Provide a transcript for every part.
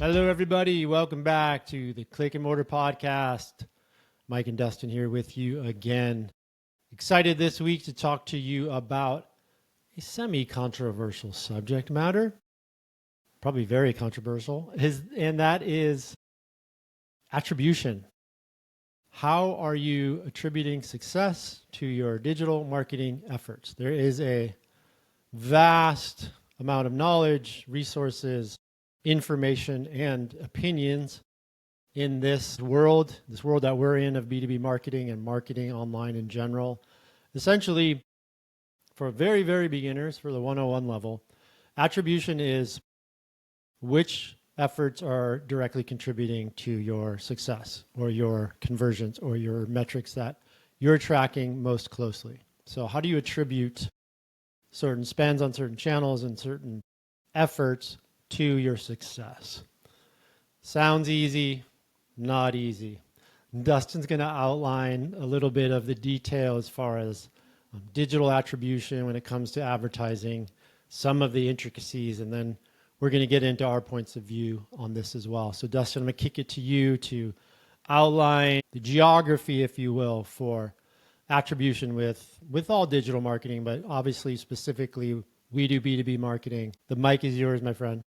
Hello, everybody. Welcome back to the Click and Mortar Podcast. Mike and Dustin here with you again. Excited this week to talk to you about a semi-controversial subject matter, probably very controversial, and that is attribution. How are you attributing success to your digital marketing efforts? There is a vast amount of knowledge, resources, information, and opinions in this world that we're in of B2B marketing and marketing online in general. Essentially, for very, very beginners, for the 101 level, attribution is which efforts are directly contributing to your success or your conversions or your metrics that you're tracking most closely. So how do you attribute certain spends on certain channels and certain efforts to your success? Sounds easy, not easy. Dustin's going to outline a little bit of the detail as far as digital attribution when it comes to advertising, some of the intricacies, and then we're going to get into our points of view on this as well. So Dustin, I'm going to kick it to you to outline the geography, if you will, for attribution with all digital marketing, but obviously specifically we do B2B marketing. The mic is yours, my friend.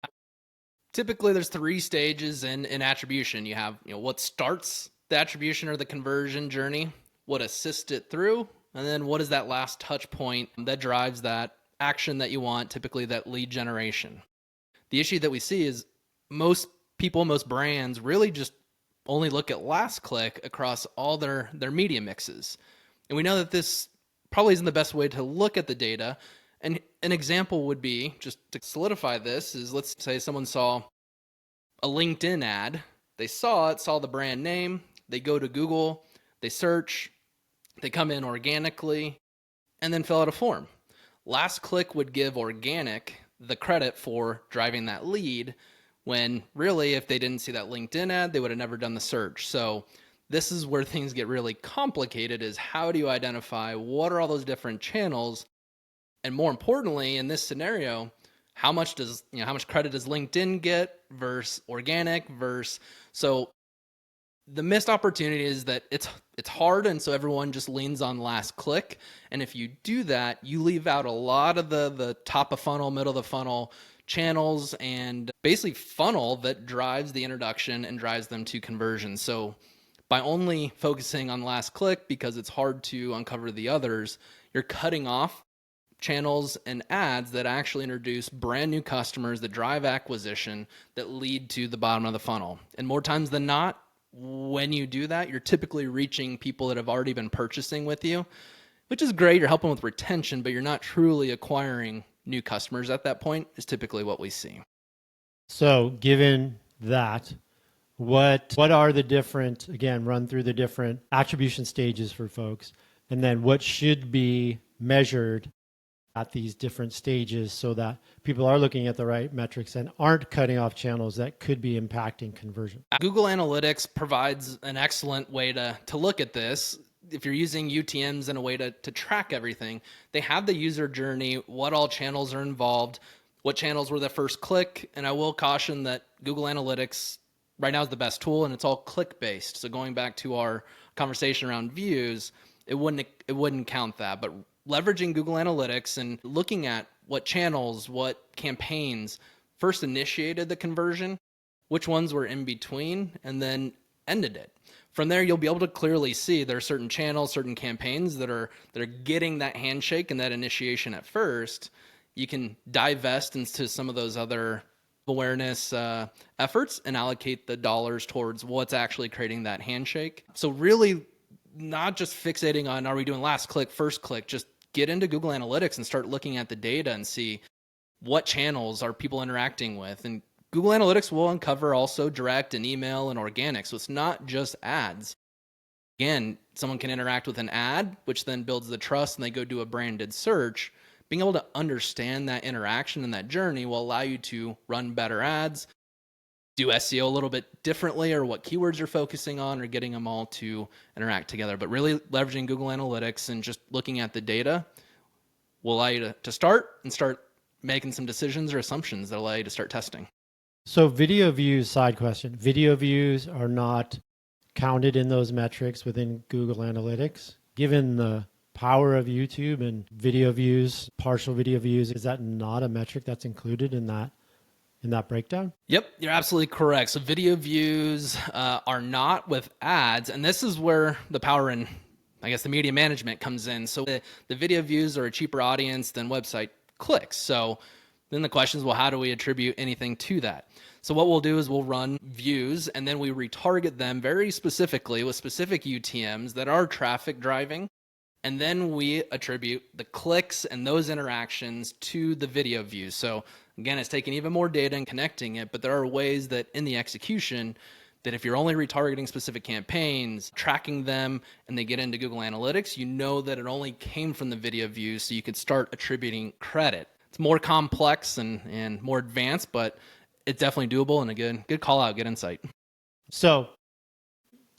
Typically, there's three stages in attribution. You have what starts the attribution or the conversion journey, what assists it through, and then what is that last touch point that drives that action that you want, typically that lead generation. The issue that we see is most people, most brands really just only look at last click across all their media mixes. And we know that this probably isn't the best way to look at the data. And an example would be, just to solidify this, is let's say someone saw a LinkedIn ad. They saw the brand name, they go to Google, they search, they come in organically, and then fill out a form. Last click would give organic the credit for driving that lead, when really if they didn't see that LinkedIn ad, they would have never done the search. So this is where things get really complicated, is how do you identify what are all those different channels? And more importantly, in this scenario, how much credit does LinkedIn get versus organic versus, so the missed opportunity is that it's hard, and so everyone just leans on last click. And if you do that, you leave out a lot of the top of funnel, middle of the funnel channels, and basically funnel that drives the introduction and drives them to conversion. So by only focusing on last click, because it's hard to uncover the others, you're cutting off channels and ads that actually introduce brand new customers, that drive acquisition, that lead to the bottom of the funnel. And more times than not, when you do that, you're typically reaching people that have already been purchasing with you, which is great. You're helping with retention, but you're not truly acquiring new customers at that point, is typically what we see. So given that, what are the different, again, run through the different attribution stages for folks, and then what should be measured at these different stages so that people are looking at the right metrics and aren't cutting off channels that could be impacting conversion? Google Analytics provides an excellent way to look at this. If you're using UTMs in a way to track everything, they have the user journey, what all channels are involved, what channels were the first click. And I will caution that Google Analytics right now is the best tool, and it's all click-based. So going back to our conversation around views, it wouldn't count that. But leveraging Google Analytics and looking at what channels, what campaigns first initiated the conversion, which ones were in between, and then ended it. From there, you'll be able to clearly see there are certain channels, certain campaigns that are getting that handshake and that initiation at first. You can divest into some of those other awareness efforts and allocate the dollars towards what's actually creating that handshake. So really not just fixating on, are we doing last click, first click, just get into Google Analytics and start looking at the data and see what channels are people interacting with. And Google Analytics will uncover also direct and email and organic. So it's not just ads. Again, someone can interact with an ad, which then builds the trust, and they go do a branded search. Being able to understand that interaction and that journey will allow you to run better ads, do SEO a little bit differently, or what keywords you're focusing on, or getting them all to interact together. But really leveraging Google Analytics and just looking at the data will allow you to start making some decisions or assumptions that allow you to start testing. So video views, side question. Video views are not counted in those metrics within Google Analytics. Given the power of YouTube and video views, partial video views, is that not a metric that's included in that breakdown? Yep, you're absolutely correct. So video views are not with ads, and this is where the power in, I guess, the media management comes in. So the video views are a cheaper audience than website clicks. So then the question is, well, how do we attribute anything to that? So what we'll do is we'll run views, and then we retarget them very specifically with specific UTMs that are traffic driving. And then we attribute the clicks and those interactions to the video views. So again, it's taking even more data and connecting it, but there are ways that in the execution that if you're only retargeting specific campaigns, tracking them, and they get into Google Analytics, you know that it only came from the video views, so you could start attributing credit. It's more complex and more advanced, but it's definitely doable and a good call out, good insight. So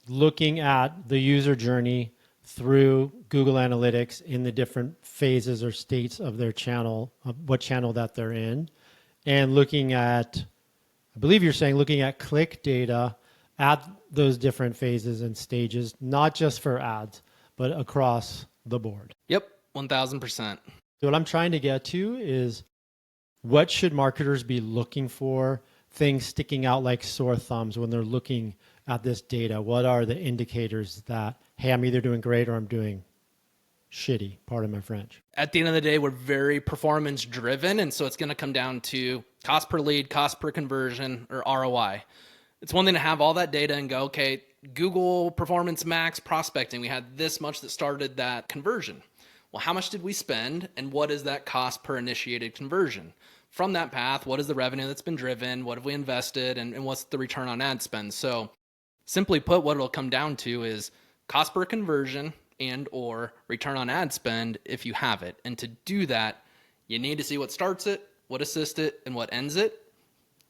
looking at the user journey through Google Analytics in the different phases or states of their channel, of what channel that they're in, and looking at, I believe you're saying looking at click data at those different phases and stages, not just for ads, but across the board. Yep, 1000%. So what I'm trying to get to is, what should marketers be looking for? Things sticking out like sore thumbs when they're looking at this data. What are the indicators that, hey, I'm either doing great or I'm doing shitty? Pardon my French. At the end of the day, we're very performance driven. And so it's going to come down to cost per lead, cost per conversion, or ROI. It's one thing to have all that data and go, okay, Google Performance Max prospecting, we had this much that started that conversion. Well, how much did we spend, and what is that cost per initiated conversion? From that path, what is the revenue that's been driven? What have we invested? And what's the return on ad spend? So simply put, what it'll come down to is cost per conversion and or return on ad spend if you have it. And to do that, you need to see what starts it, what assists it, and what ends it.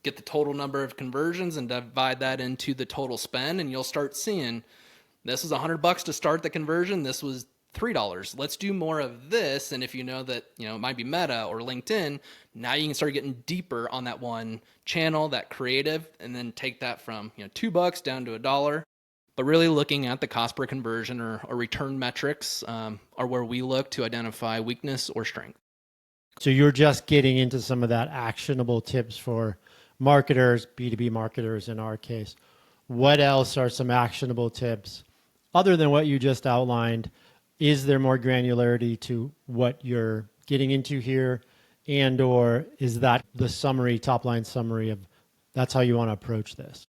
Get the total number of conversions and divide that into the total spend, and you'll start seeing this was $100 to start the conversion. This was $3. Let's do more of this. And if you know that, it might be Meta or LinkedIn, now you can start getting deeper on that one channel, that creative, and then take that from, $2 down to $1. But really looking at the cost per conversion or return metrics are where we look to identify weakness or strength. So you're just getting into some of that actionable tips for marketers, B2B marketers in our case. What else are some actionable tips other than what you just outlined? Is there more granularity to what you're getting into here? And or is that the summary, top line summary of that's how you want to approach this?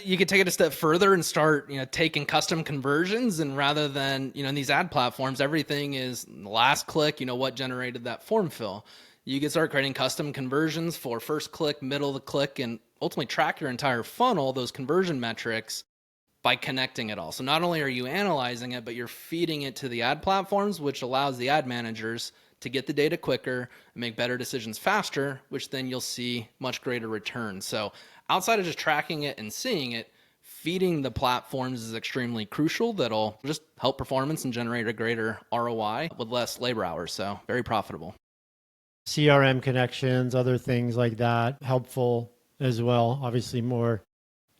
You could take it a step further and start, taking custom conversions. And rather than, in these ad platforms, everything is last click, what generated that form fill. You can start creating custom conversions for first click, middle of the click, and ultimately track your entire funnel, those conversion metrics, by connecting it all. So not only are you analyzing it, but you're feeding it to the ad platforms, which allows the ad managers to get the data quicker and make better decisions faster, which then you'll see much greater returns. So outside of just tracking it and seeing it, feeding the platforms is extremely crucial. That'll just help performance and generate a greater ROI with less labor hours. So very profitable. CRM connections, other things like that, helpful as well. Obviously more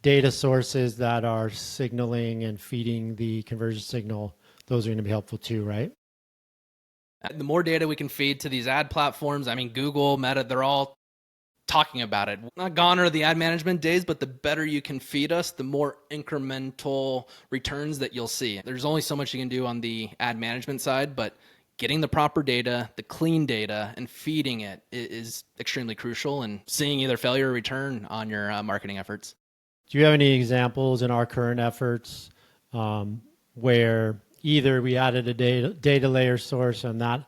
data sources that are signaling and feeding the conversion signal, those are going to be helpful too, right? The more data we can feed to these ad platforms, Google, Meta, they're all talking about it. Not gone are the ad management days, but the better you can feed us, the more incremental returns that you'll see. There's only so much you can do on the ad management side, but getting the proper data, the clean data, and feeding it is extremely crucial, and seeing either failure or return on your marketing efforts. Do you have any examples in our current efforts where either we added a data layer source and that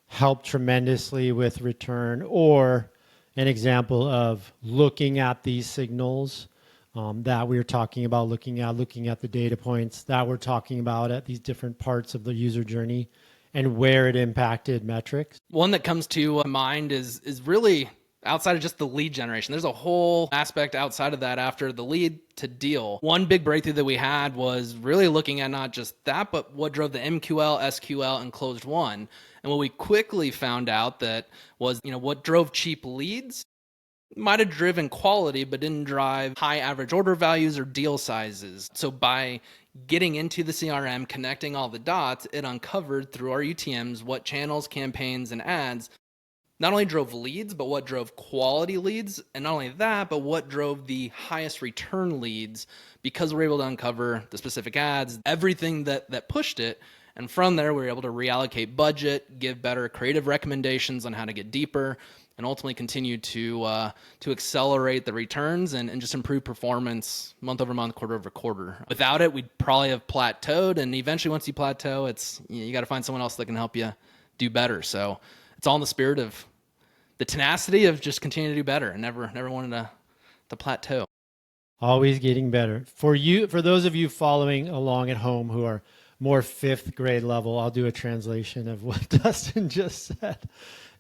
helped tremendously with return, or an example of looking at these signals that we were talking about, looking at the data points that we're talking about at these different parts of the user journey and where it impacted metrics? One that comes to mind is really outside of just the lead generation. There's a whole aspect outside of that after the lead to deal. One big breakthrough that we had was really looking at not just that, but what drove the MQL, SQL, and closed won. And what we quickly found out that was, what drove cheap leads might have driven quality, but didn't drive high average order values or deal sizes. So by getting into the CRM, connecting all the dots, it uncovered through our UTMs what channels, campaigns, and ads not only drove leads, but what drove quality leads. And not only that, but what drove the highest return leads, because we're able to uncover the specific ads, everything that pushed it. And from there, we were able to reallocate budget, give better creative recommendations on how to get deeper, and ultimately continue to accelerate the returns and just improve performance month over month, quarter over quarter. Without it, we'd probably have plateaued. And eventually, once you plateau, you got to find someone else that can help you do better. So it's all in the spirit of the tenacity of just continuing to do better and never wanted to plateau. Always getting better. For those of you following along at home who are more 5th grade level, I'll do a translation of what Dustin just said.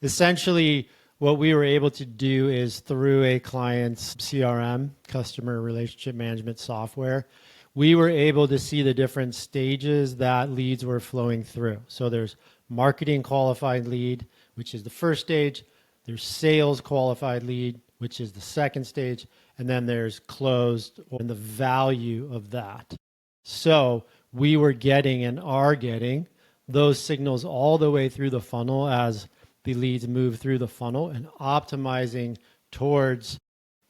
Essentially, what we were able to do is through a client's CRM, customer relationship management software, we were able to see the different stages that leads were flowing through. So there's marketing qualified lead, which is the first stage. There's sales qualified lead, which is the second stage. And then there's closed, and the value of that. So we were getting and are getting those signals all the way through the funnel as the leads move through the funnel, and optimizing towards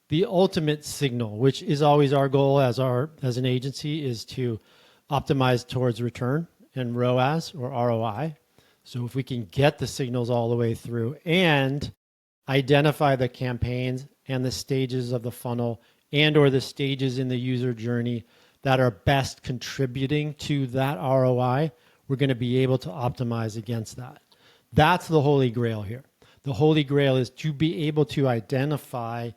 the ultimate signal, which is always our goal as an agency, is to optimize towards return and ROAS or ROI. So if we can get the signals all the way through and identify the campaigns and the stages of the funnel and or the stages in the user journey that are best contributing to that ROI, we're going to be able to optimize against that. That's the holy grail here. The holy grail is to be able to identify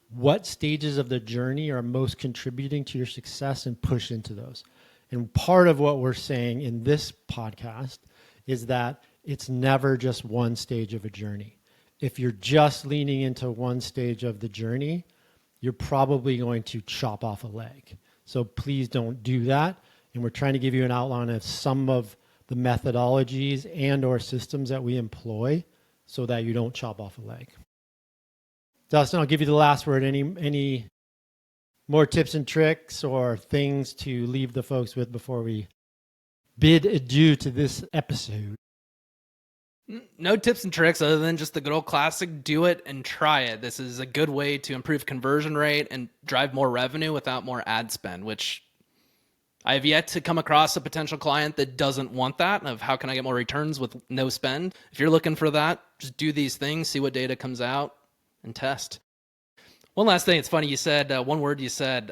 what stages of the journey are most contributing to your success and push into those. And part of what we're saying in this podcast is that it's never just one stage of a journey. If you're just leaning into one stage of the journey, you're probably going to chop off a leg. So please don't do that. And we're trying to give you an outline of some of the methodologies and or systems that we employ so that you don't chop off a leg. Dustin, I'll give you the last word. Any more tips and tricks or things to leave the folks with before we bid adieu to this episode? No tips and tricks other than just the good old classic, do it and try it. This is a good way to improve conversion rate and drive more revenue without more ad spend, which I have yet to come across a potential client that doesn't want that, of how can I get more returns with no spend. If you're looking for that, just do these things, see what data comes out, and test. One last thing, it's funny, you said, one word you said,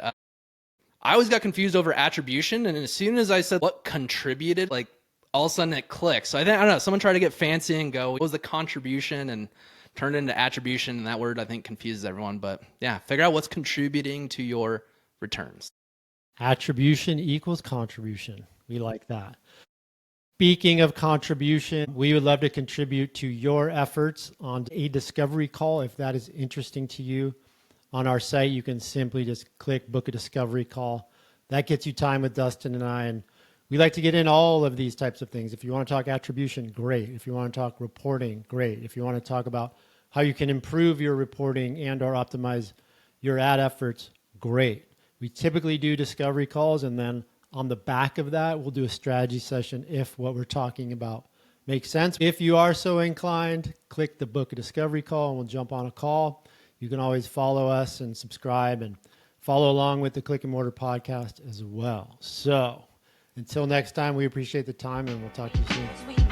I always got confused over attribution, and as soon as I said what contributed, like all of a sudden it clicks. So I don't know, someone tried to get fancy and go, what was the contribution, and turned it into attribution, and that word I think confuses everyone. But yeah, figure out what's contributing to your returns. Attribution equals contribution. We like that. Speaking of contribution, we would love to contribute to your efforts on a discovery call. If that is interesting to you, on our site, you can simply just click book a discovery call. That gets you time with Dustin and I. And we like to get in all of these types of things. If you want to talk attribution, great. If you want to talk reporting, great. If you want to talk about how you can improve your reporting and or optimize your ad efforts, great. We typically do discovery calls, and then on the back of that, we'll do a strategy session if what we're talking about makes sense. If you are so inclined, click the book a discovery call and we'll jump on a call. You can always follow us and subscribe and follow along with the Click and Mortar podcast as well. So until next time, we appreciate the time and we'll talk to you soon.